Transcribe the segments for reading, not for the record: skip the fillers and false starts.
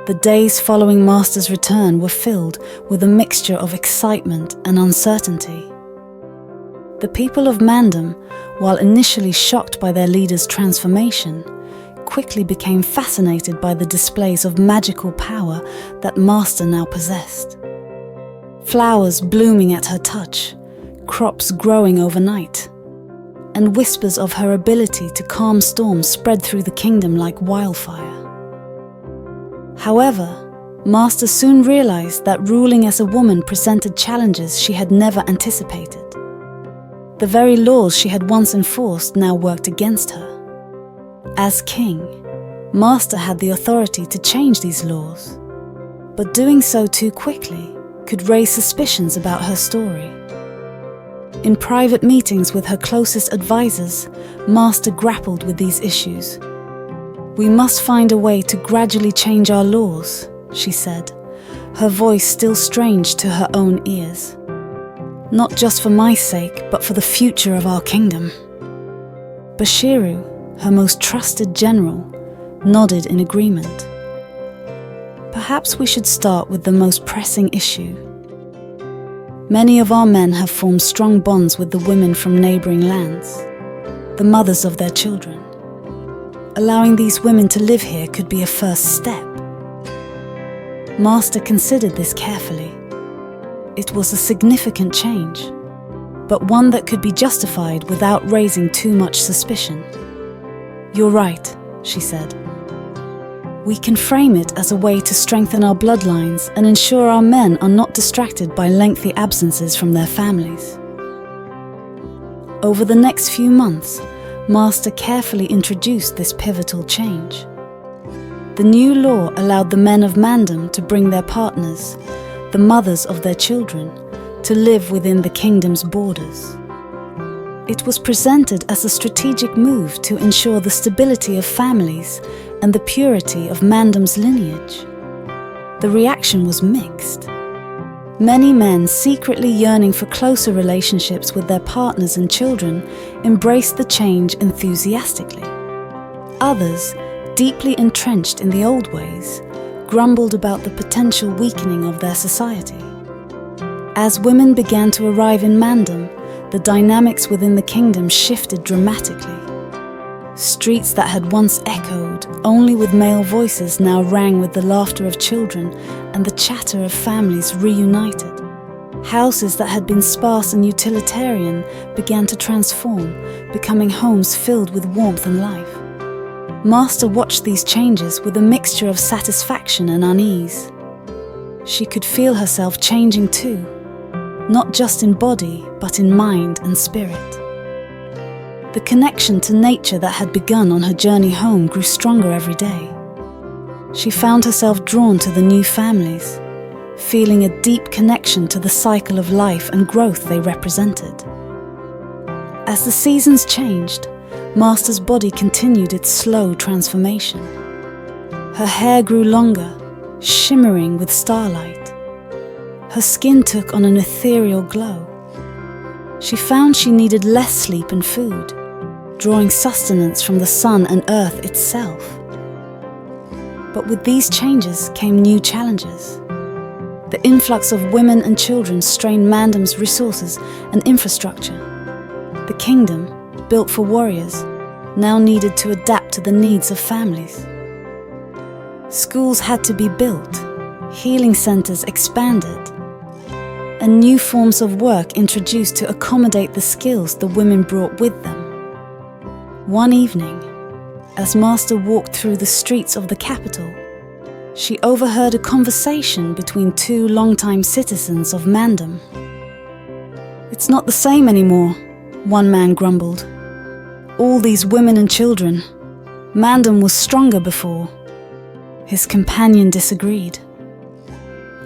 The days following Master's return were filled with a mixture of excitement and uncertainty. The people of Mandom, while initially shocked by their leader's transformation, quickly became fascinated by the displays of magical power that Master now possessed. Flowers blooming at her touch, crops growing overnight, and whispers of her ability to calm storms spread through the kingdom like wildfire. However, Master soon realized that ruling as a woman presented challenges she had never anticipated. The very laws she had once enforced now worked against her. As king, Master had the authority to change these laws, but doing so too quickly could raise suspicions about her story. In private meetings with her closest advisors, Master grappled with these issues. "We must find a way to gradually change our laws," she said, her voice still strange to her own ears. "Not just for my sake, but for the future of our kingdom." Bashiru, her most trusted general, nodded in agreement. "Perhaps we should start with the most pressing issue. Many of our men have formed strong bonds with the women from neighboring lands, the mothers of their children. Allowing these women to live here could be a first step." Master considered this carefully. It was a significant change, but one that could be justified without raising too much suspicion. "You're right," she said. "We can frame it as a way to strengthen our bloodlines and ensure our men are not distracted by lengthy absences from their families." Over the next few months, Master carefully introduced this pivotal change. The new law allowed the men of Mandom to bring their partners, the mothers of their children, to live within the kingdom's borders. It was presented as a strategic move to ensure the stability of families and the purity of Mandom's lineage. The reaction was mixed. Many men secretly yearning for closer relationships with their partners and children embraced the change enthusiastically. Others, deeply entrenched in the old ways, grumbled about the potential weakening of their society. As women began to arrive in Mandom, the dynamics within the kingdom shifted dramatically. Streets that had once echoed only with male voices now rang with the laughter of children and the chatter of families reunited. Houses that had been sparse and utilitarian began to transform, becoming homes filled with warmth and life. Master watched these changes with a mixture of satisfaction and unease. She could feel herself changing too, not just in body, but in mind and spirit. The connection to nature that had begun on her journey home grew stronger every day. She found herself drawn to the new families, feeling a deep connection to the cycle of life and growth they represented. As the seasons changed, Master's body continued its slow transformation. Her hair grew longer, shimmering with starlight. Her skin took on an ethereal glow. She found she needed less sleep and food, drawing sustenance from the sun and earth itself. But with these changes came new challenges. The influx of women and children strained Mandom's resources and infrastructure. The kingdom, built for warriors, now needed to adapt to the needs of families. Schools had to be built, healing centers expanded, and new forms of work introduced to accommodate the skills the women brought with them. One evening, as Master walked through the streets of the capital, she overheard a conversation between two longtime citizens of Mandom. "It's not the same anymore," one man grumbled. "All these women and children. Mandom was stronger before." His companion disagreed.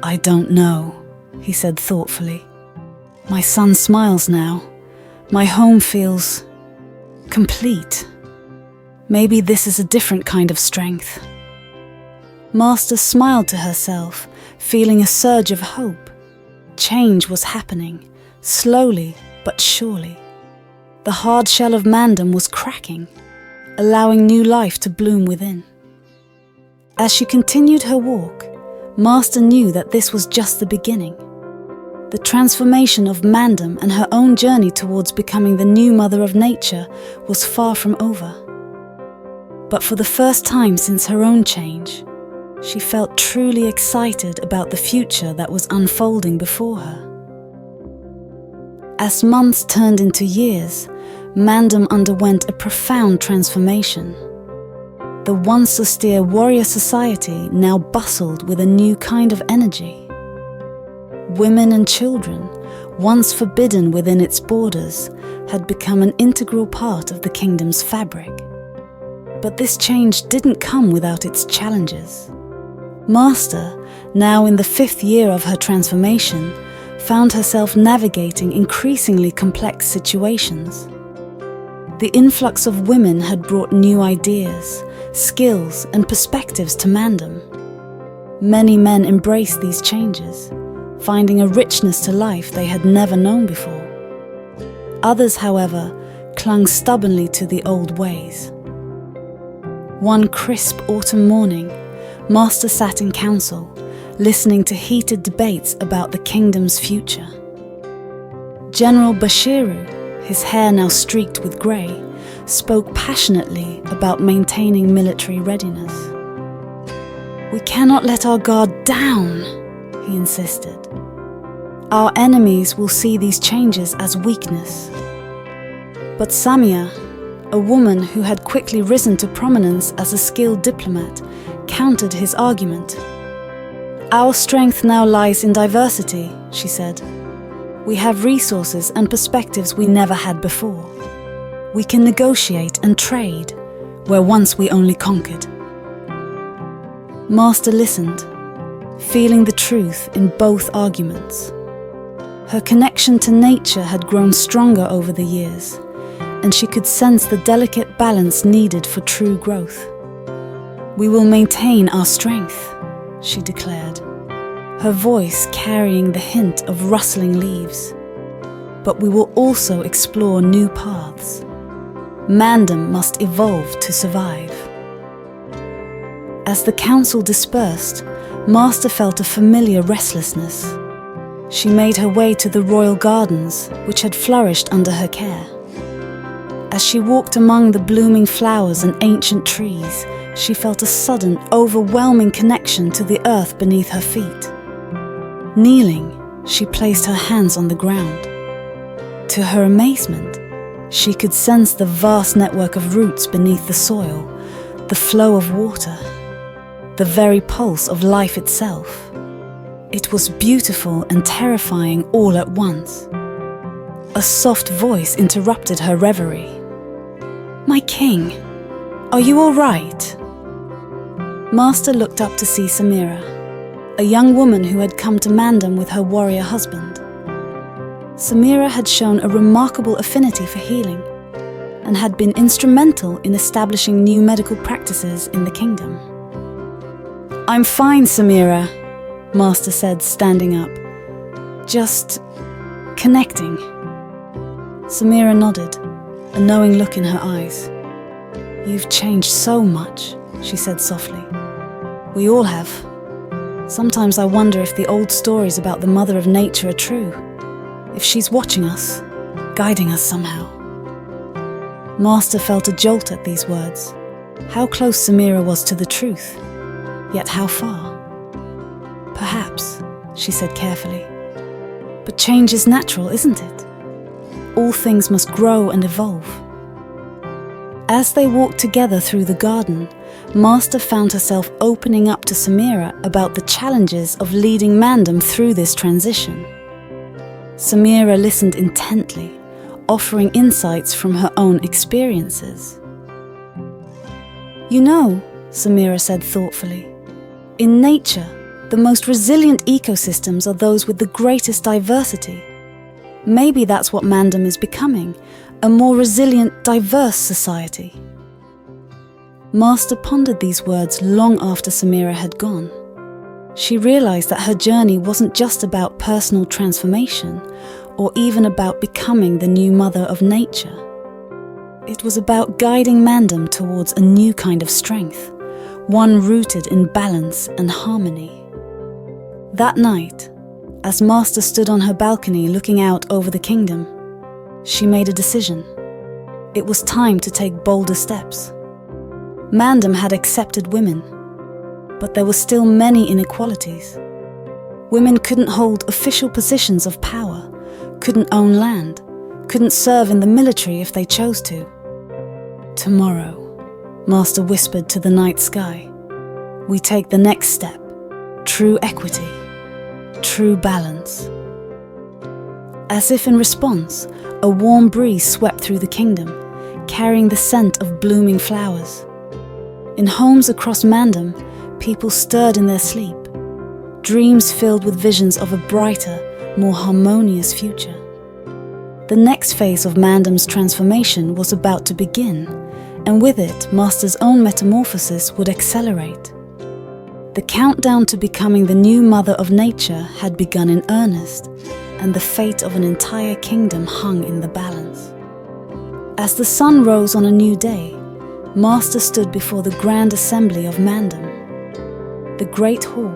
"I don't know," he said thoughtfully. "My son smiles now. My home feels complete. Maybe this is a different kind of strength." Master smiled to herself, feeling a surge of hope. Change was happening, slowly but surely. The hard shell of Mandom was cracking, allowing new life to bloom within. As she continued her walk, Master knew that this was just the beginning. The transformation of Mandom and her own journey towards becoming the new mother of nature was far from over. But for the first time since her own change, she felt truly excited about the future that was unfolding before her. As months turned into years, Mandom underwent a profound transformation. The once austere warrior society now bustled with a new kind of energy. Women and children, once forbidden within its borders, had become an integral part of the kingdom's fabric. But this change didn't come without its challenges. Master, now in the 5th year of her transformation, found herself navigating increasingly complex situations. The influx of women had brought new ideas, skills, and perspectives to Mandom. Many men embraced these changes, finding a richness to life they had never known before. Others, however, clung stubbornly to the old ways. One crisp autumn morning, Master sat in council, listening to heated debates about the kingdom's future. General Bashiru, his hair now streaked with grey, spoke passionately about maintaining military readiness. "We cannot let our guard down," he insisted. "Our enemies will see these changes as weakness." But Samia, a woman who had quickly risen to prominence as a skilled diplomat, countered his argument. "Our strength now lies in diversity," she said. "We have resources and perspectives we never had before. We can negotiate and trade, where once we only conquered." Master listened, feeling the truth in both arguments. Her connection to nature had grown stronger over the years, and she could sense the delicate balance needed for true growth. "We will maintain our strength," she declared, her voice carrying the hint of rustling leaves. "But we will also explore new paths. Mandom must evolve to survive." As the council dispersed, Master felt a familiar restlessness. She made her way to the royal gardens, which had flourished under her care. As she walked among the blooming flowers and ancient trees, she felt a sudden, overwhelming connection to the earth beneath her feet. Kneeling, she placed her hands on the ground. To her amazement, she could sense the vast network of roots beneath the soil, the flow of water, the very pulse of life itself. It was beautiful and terrifying all at once. A soft voice interrupted her reverie. "My king, are you all right?" Master looked up to see Samira, a young woman who had come to Mandom with her warrior husband. Samira had shown a remarkable affinity for healing, and had been instrumental in establishing new medical practices in the kingdom. "I'm fine, Samira," Master said, standing up. "Just connecting." Samira nodded, a knowing look in her eyes. "You've changed so much," she said softly. "We all have. Sometimes I wonder if the old stories about the Mother of Nature are true, if she's watching us, guiding us somehow." Master felt a jolt at these words. How close Samira was to the truth, yet how far? "Perhaps," she said carefully. "But change is natural, isn't it? All things must grow and evolve." As they walked together through the garden, Master found herself opening up to Samira about the challenges of leading Mandom through this transition. Samira listened intently, offering insights from her own experiences. "You know," Samira said thoughtfully, "in nature, the most resilient ecosystems are those with the greatest diversity. Maybe that's what Mandom is becoming, a more resilient, diverse society." Master pondered these words long after Samira had gone. She realized that her journey wasn't just about personal transformation, or even about becoming the new mother of nature. It was about guiding Mandom towards a new kind of strength, one rooted in balance and harmony. That night, as Master stood on her balcony looking out over the kingdom, she made a decision. It was time to take bolder steps. Mandom had accepted women, but there were still many inequalities. Women couldn't hold official positions of power, couldn't own land, couldn't serve in the military if they chose to. Tomorrow, Master whispered to the night sky, we take the next step, true equity, true balance. As if in response, a warm breeze swept through the kingdom, carrying the scent of blooming flowers. In homes across Mandom, people stirred in their sleep, dreams filled with visions of a brighter, more harmonious future. The next phase of Mandom's transformation was about to begin, and with it, Master's own metamorphosis would accelerate. The countdown to becoming the new mother of nature had begun in earnest, and the fate of an entire kingdom hung in the balance. As the sun rose on a new day, Master stood before the grand assembly of Mandom. The great hall,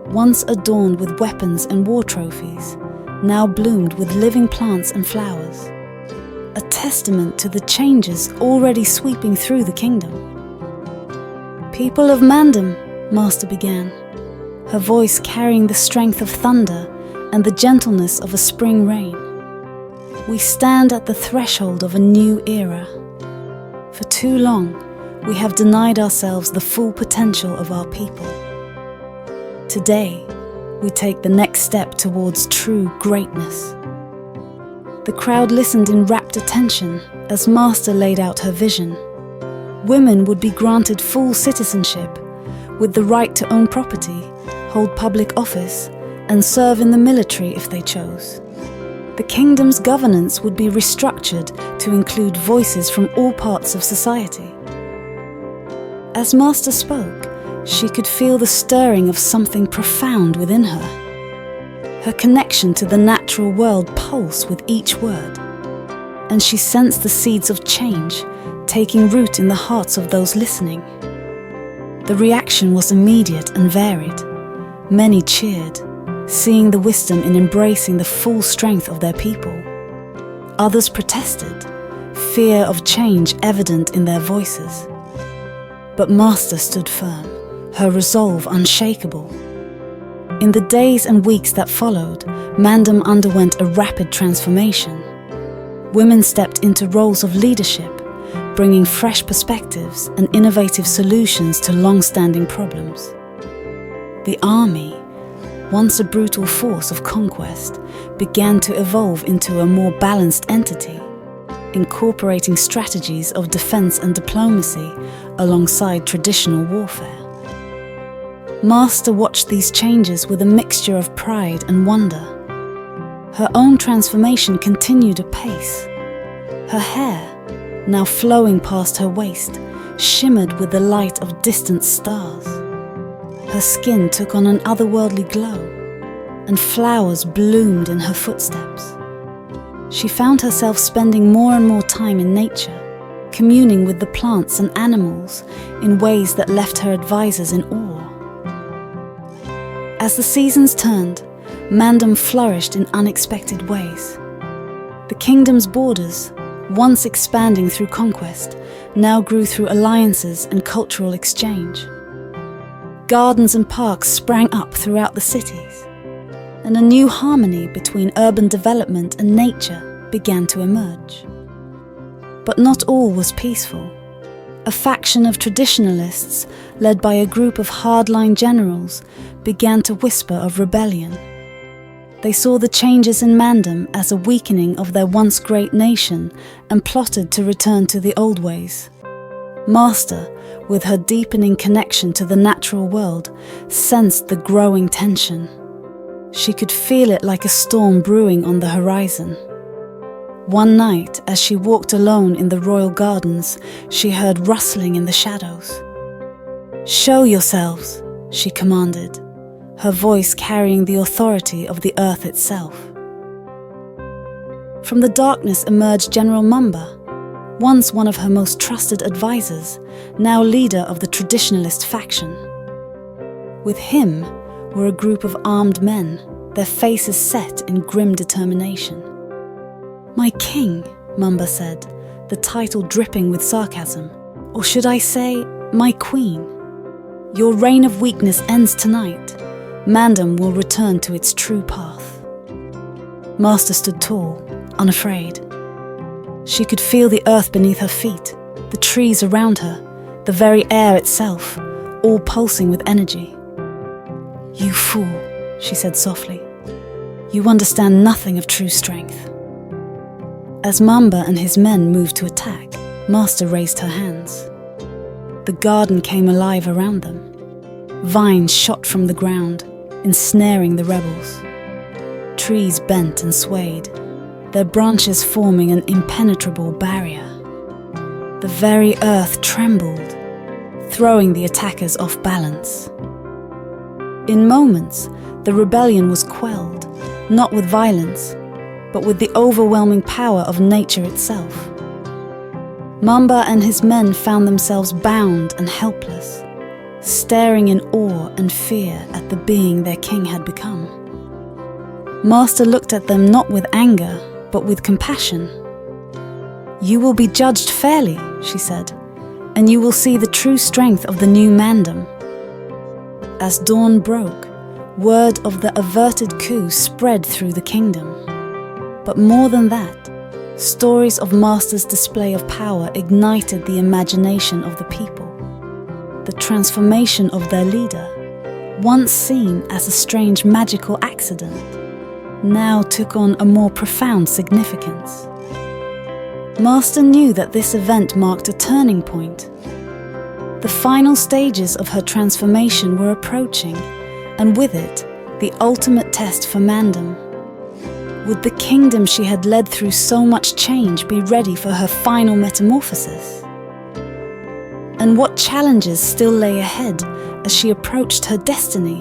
once adorned with weapons and war trophies, now bloomed with living plants and flowers, a testament to the changes already sweeping through the kingdom. People of Mandom, Master began, her voice carrying the strength of thunder and the gentleness of a spring rain. We stand at the threshold of a new era. For too long, we have denied ourselves the full potential of our people. Today, we take the next step towards true greatness. The crowd listened in rapt attention as Master laid out her vision. Women would be granted full citizenship, with the right to own property, hold public office, and serve in the military if they chose. The kingdom's governance would be restructured to include voices from all parts of society. As Master spoke, she could feel the stirring of something profound within her. Her connection to the natural world pulsed with each word, and she sensed the seeds of change taking root in the hearts of those listening. The reaction was immediate and varied. Many cheered, seeing the wisdom in embracing the full strength of their people. Others protested, fear of change evident in their voices. But Master stood firm, her resolve unshakable. In the days and weeks that followed, Mandom underwent a rapid transformation. Women stepped into roles of leadership, bringing fresh perspectives and innovative solutions to long-standing problems. The army, once a brutal force of conquest, began to evolve into a more balanced entity, incorporating strategies of defense and diplomacy alongside traditional warfare. Master watched these changes with a mixture of pride and wonder. Her own transformation continued apace. Her hair, now flowing past her waist, shimmered with the light of distant stars. Her skin took on an otherworldly glow, and flowers bloomed in her footsteps. She found herself spending more and more time in nature, communing with the plants and animals in ways that left her advisors in awe. As the seasons turned, Mandom flourished in unexpected ways. The kingdom's borders, once expanding through conquest, now grew through alliances and cultural exchange. Gardens and parks sprang up throughout the cities, and a new harmony between urban development and nature began to emerge. But not all was peaceful. A faction of traditionalists, led by a group of hardline generals, began to whisper of rebellion. They saw the changes in Mandom as a weakening of their once great nation and plotted to return to the old ways. Master, with her deepening connection to the natural world, sensed the growing tension. She could feel it like a storm brewing on the horizon. One night, as she walked alone in the royal gardens, she heard rustling in the shadows. "Show yourselves," she commanded, her voice carrying the authority of the earth itself. From the darkness emerged General Mamba, once one of her most trusted advisors, now leader of the traditionalist faction. With him were a group of armed men, their faces set in grim determination. "My king," Mamba said, the title dripping with sarcasm. "Or should I say, my queen. Your reign of weakness ends tonight. Mandom will return to its true path." Master stood tall, unafraid. She could feel the earth beneath her feet, the trees around her, the very air itself, all pulsing with energy. "You fool," she said softly. "You understand nothing of true strength." As Mamba and his men moved to attack, Master raised her hands. The garden came alive around them. Vines shot from the ground, ensnaring the rebels. Trees bent and swayed, their branches forming an impenetrable barrier. The very earth trembled, throwing the attackers off balance. In moments, the rebellion was quelled, not with violence, but with the overwhelming power of nature itself. Mamba and his men found themselves bound and helpless, staring in awe and fear at the being their king had become. Master looked at them not with anger, but with compassion. "You will be judged fairly," she said, "and you will see the true strength of the new Mandom." As dawn broke, word of the averted coup spread through the kingdom. But more than that, stories of Master's display of power ignited the imagination of the people. The transformation of their leader, once seen as a strange magical accident, now took on a more profound significance. Master knew that this event marked a turning point. The final stages of her transformation were approaching, and with it, the ultimate test for Mandom. Would the kingdom she had led through so much change be ready for her final metamorphosis? And what challenges still lay ahead as she approached her destiny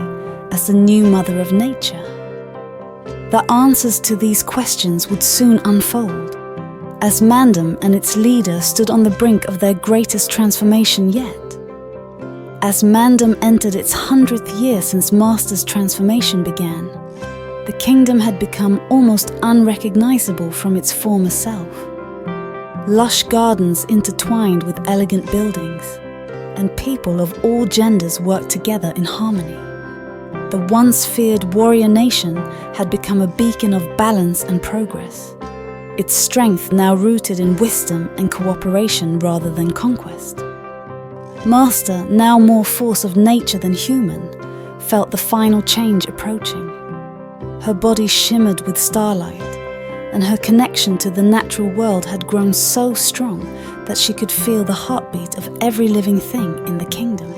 as the new mother of nature? The answers to these questions would soon unfold, as Mandom and its leader stood on the brink of their greatest transformation yet. As Mandom entered its 100th year since Master's transformation began, the kingdom had become almost unrecognizable from its former self. Lush gardens intertwined with elegant buildings, and people of all genders worked together in harmony. The once feared warrior nation had become a beacon of balance and progress, its strength now rooted in wisdom and cooperation rather than conquest. Master, now more force of nature than human, felt the final change approaching. Her body shimmered with starlight, and her connection to the natural world had grown so strong that she could feel the heartbeat of every living thing in the kingdom.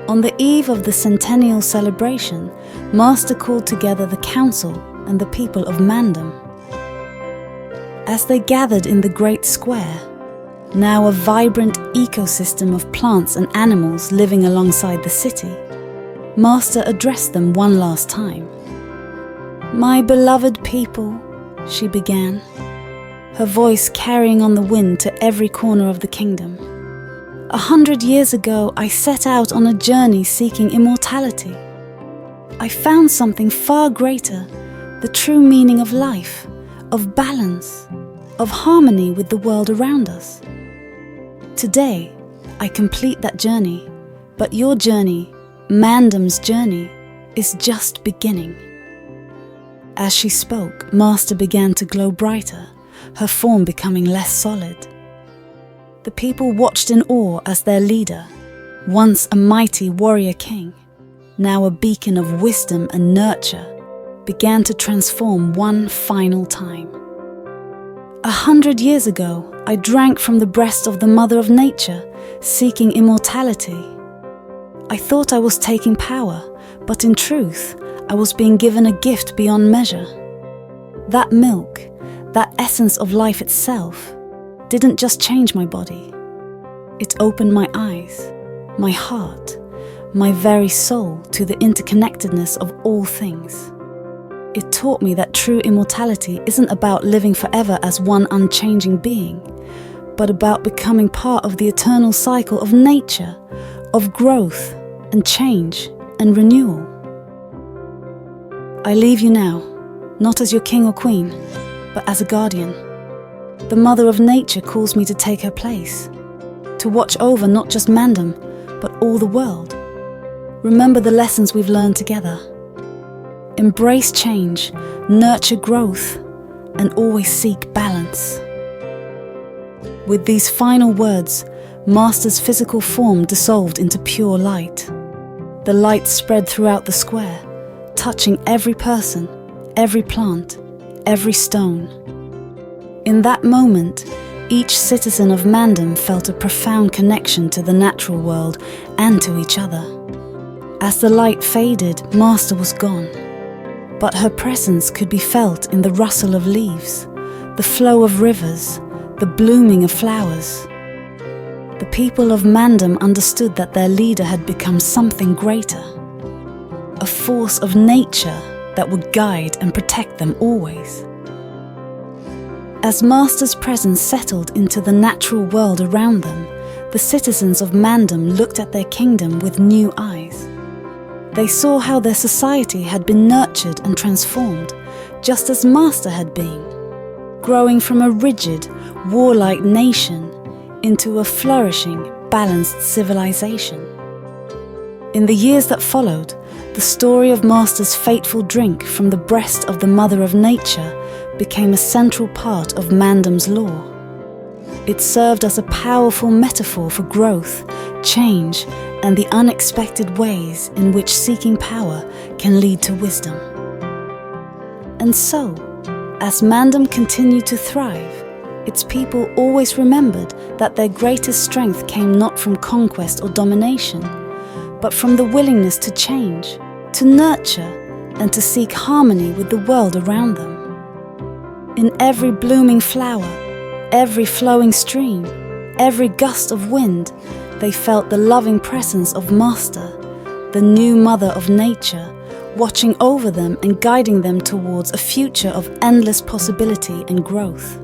On the eve of the centennial celebration, Master called together the council and the people of Mandom. As they gathered in the great square, now a vibrant ecosystem of plants and animals living alongside the city, Master addressed them one last time. "My beloved people," she began, her voice carrying on the wind to every corner of the kingdom. 100 years ago, I set out on a journey seeking immortality. I found something far greater, the true meaning of life, of balance, of harmony with the world around us. Today, I complete that journey, but your journey, Mandom's journey, is just beginning." As she spoke, Master began to glow brighter, her form becoming less solid. The people watched in awe as their leader, once a mighty warrior king, now a beacon of wisdom and nurture, began to transform one final time. 100 years ago, I drank from the breast of the Mother of Nature, seeking immortality. I thought I was taking power, but in truth, I was being given a gift beyond measure. That milk, that essence of life itself, didn't just change my body. It opened my eyes, my heart, my very soul to the interconnectedness of all things. It taught me that true immortality isn't about living forever as one unchanging being, but about becoming part of the eternal cycle of nature, of growth and change and renewal. I leave you now, not as your king or queen, but as a guardian. The mother of nature calls me to take her place, to watch over not just Mandom, but all the world. Remember the lessons we've learned together. Embrace change, nurture growth, and always seek balance. With these final words, Master's physical form dissolved into pure light. The light spread throughout the square, touching every person, every plant, every stone. In that moment, each citizen of Mandom felt a profound connection to the natural world and to each other. As the light faded, Master was gone, but her presence could be felt in the rustle of leaves, the flow of rivers, the blooming of flowers. The people of Mandom understood that their leader had become something greater, a force of nature that would guide and protect them always. As Master's presence settled into the natural world around them, the citizens of Mandom looked at their kingdom with new eyes. They saw how their society had been nurtured and transformed, just as Master had been, growing from a rigid, warlike nation into a flourishing, balanced civilization. In the years that followed, the story of Master's fateful drink from the breast of the Mother of Nature became a central part of Mandom's lore. It served as a powerful metaphor for growth, change, and the unexpected ways in which seeking power can lead to wisdom. And so, as Mandom continued to thrive, its people always remembered that their greatest strength came not from conquest or domination, but from the willingness to change, to nurture, and to seek harmony with the world around them. In every blooming flower, every flowing stream, every gust of wind, they felt the loving presence of Master, the new Mother of Nature, watching over them and guiding them towards a future of endless possibility and growth.